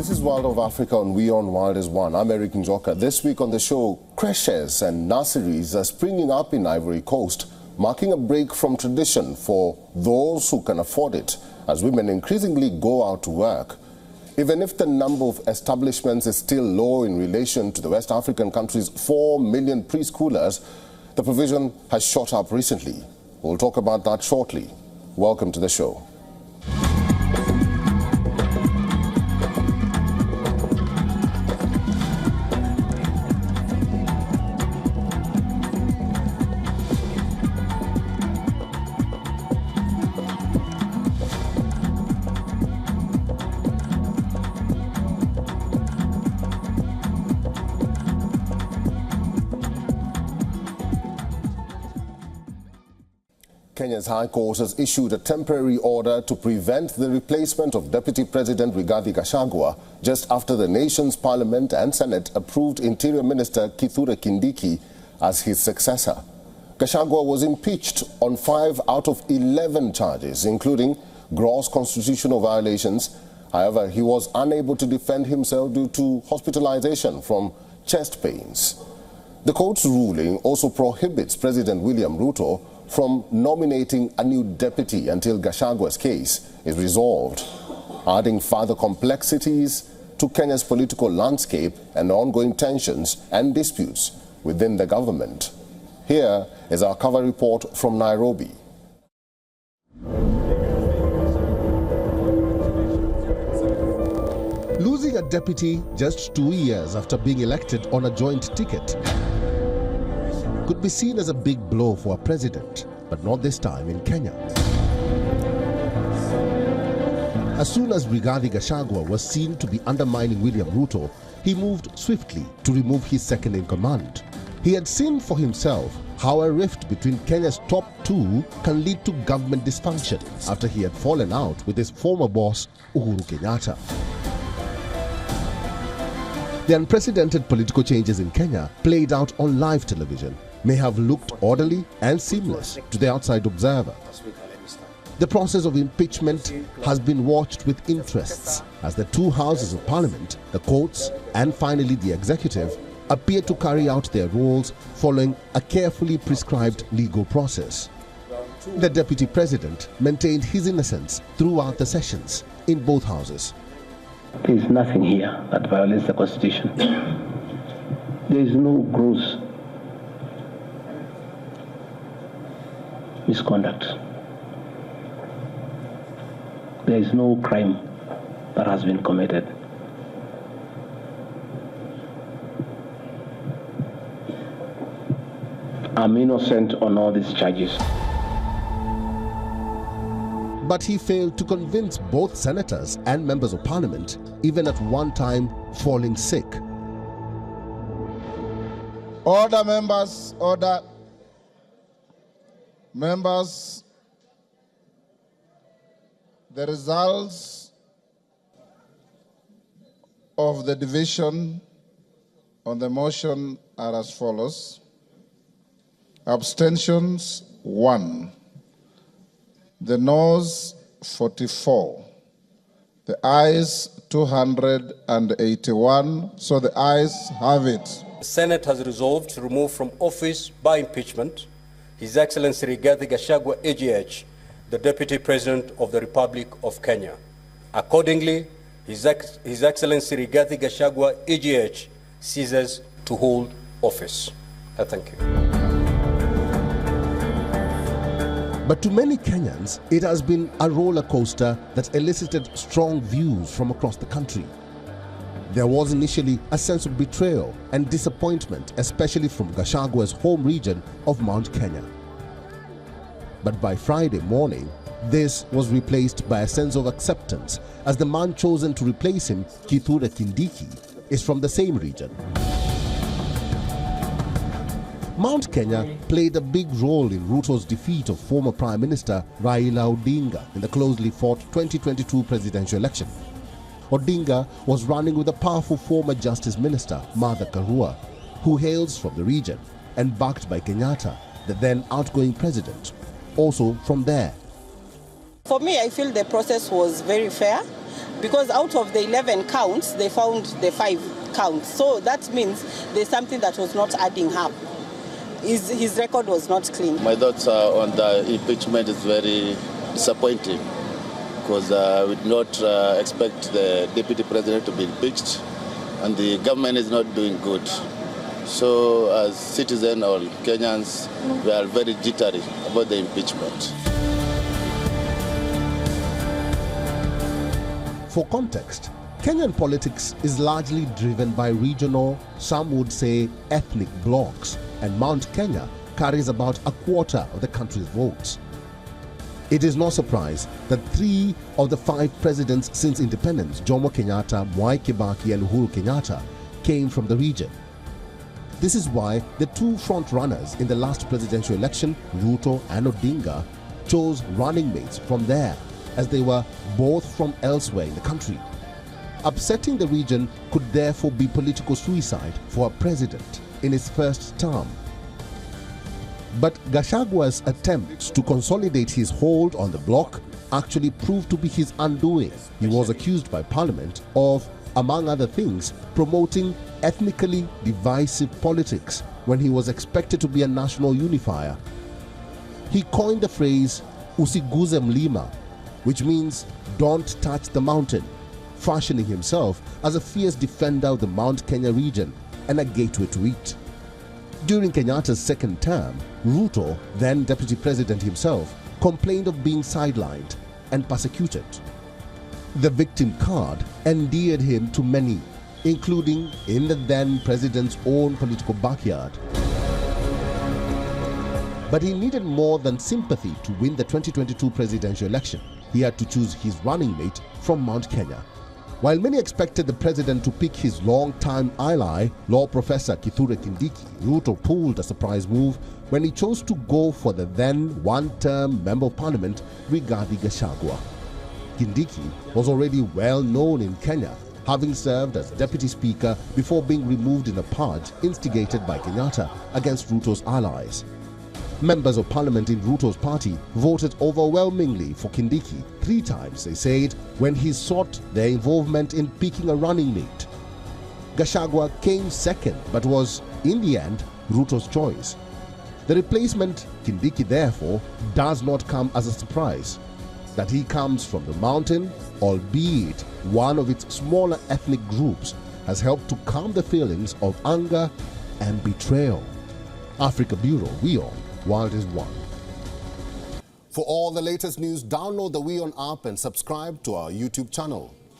This is World of Africa on WION World is One. I'm Eric Njoka. This week on the show, creches and nurseries are springing up in Ivory Coast, marking a break from tradition for those who can afford it, as women increasingly go out to work. Even if the number of establishments is still low in relation to the West African country's 4 million preschoolers, the provision has shot up recently. We'll talk about that shortly. Welcome to the show. Kenya's High Court has issued a temporary order to prevent the replacement of Deputy President Rigathi Gachagua just after the nation's Parliament and Senate approved Interior Minister Kithure Kindiki as his successor. Gachagua was impeached on 5 out of 11 charges, including gross constitutional violations. However, he was unable to defend himself due to hospitalization from chest pains. The court's ruling also prohibits President William Ruto from nominating a new deputy until Gachagua's case is resolved, adding further complexities to Kenya's political landscape and ongoing tensions and disputes within the government. Here is our cover report from Nairobi. Losing a deputy just 2 years after being elected on a joint ticket could be seen as a big blow for a president, but not this time in Kenya. As soon as Rigathi Gachagua was seen to be undermining William Ruto, he moved swiftly to remove his second-in-command. He had seen for himself how a rift between Kenya's top two can lead to government dysfunction after he had fallen out with his former boss, Uhuru Kenyatta. The unprecedented political changes in Kenya, played out on live television, may have looked orderly and seamless to the outside observer. The process of impeachment has been watched with interests as the two houses of parliament, the courts and finally the executive, appear to carry out their roles following a carefully prescribed legal process. The deputy president maintained his innocence throughout the sessions in both houses. There is nothing here that violates the Constitution. There is no gross misconduct. There is no crime that has been committed. I'm innocent on all these charges. But he failed to convince both senators and members of parliament, even at one time falling sick. Order, members, order. Members, the results of the division on the motion are as follows. Abstentions 1. The noes 44. The ayes 281. So the ayes have it. The Senate has resolved to remove from office by impeachment His Excellency Rigathi Gachagua, AGH, the Deputy President of the Republic of Kenya. Accordingly, His Excellency Rigathi Gachagua, AGH, ceases to hold office. Thank you. But to many Kenyans, it has been a roller coaster that elicited strong views from across the country. There was initially a sense of betrayal and disappointment, especially from Gachagua's home region of Mount Kenya. But by Friday morning, this was replaced by a sense of acceptance, as the man chosen to replace him, Kithure Kindiki, is from the same region. Mount Kenya played a big role in Ruto's defeat of former Prime Minister Raila Odinga in the closely fought 2022 presidential election. Odinga was running with a powerful former Justice Minister, Martha Karua, who hails from the region and backed by Kenyatta, the then outgoing president, also from there. For me, I feel the process was very fair. because out of the 11 counts, they found the 5 counts. So that means there's something that was not adding up. His record was not clean. My thoughts on the impeachment is very disappointing because we did not expect the deputy president to be impeached, and the government is not doing good. So as citizens or Kenyans, we are very jittery about the impeachment. For context, Kenyan politics is largely driven by regional, some would say ethnic blocs, and Mount Kenya carries about a quarter of the country's votes. It is no surprise that 3 of the 5 presidents since independence, Jomo Kenyatta, Mwai Kibaki and Uhuru Kenyatta, came from the region. This is why the 2 front-runners in the last presidential election, Ruto and Odinga, chose running mates from there, as they were both from elsewhere in the country. Upsetting the region could therefore be political suicide for a president in his first term. But Gachagua's attempts to consolidate his hold on the bloc actually proved to be his undoing. He was accused by Parliament of, among other things, promoting ethnically divisive politics when he was expected to be a national unifier. He coined the phrase "usiguze mlima," which means "don't touch the mountain," fashioning himself as a fierce defender of the Mount Kenya region and a gateway to it. During Kenyatta's second term, Ruto, then deputy president himself, complained of being sidelined and persecuted. The victim card endeared him to many, including in the then president's own political backyard. But he needed more than sympathy to win the 2022 presidential election. He had to choose his running mate from Mount Kenya. While many expected the president to pick his long-time ally, law professor Kithure Kindiki, Ruto pulled a surprise move when he chose to go for the then one-term Member of Parliament, Rigathi Gachagua. Kindiki was already well known in Kenya, having served as deputy speaker before being removed in a purge instigated by Kenyatta against Ruto's allies. Members of Parliament in Ruto's party voted overwhelmingly for Kindiki 3 times, they said, when he sought their involvement in picking a running mate. Gachagua came second, but was, in the end, Ruto's choice. The replacement, Kindiki, therefore, does not come as a surprise. That he comes from the mountain, albeit one of its smaller ethnic groups, has helped to calm the feelings of anger and betrayal. Africa Bureau, WION, World is One. For all the latest news, download the WION app and subscribe to our YouTube channel.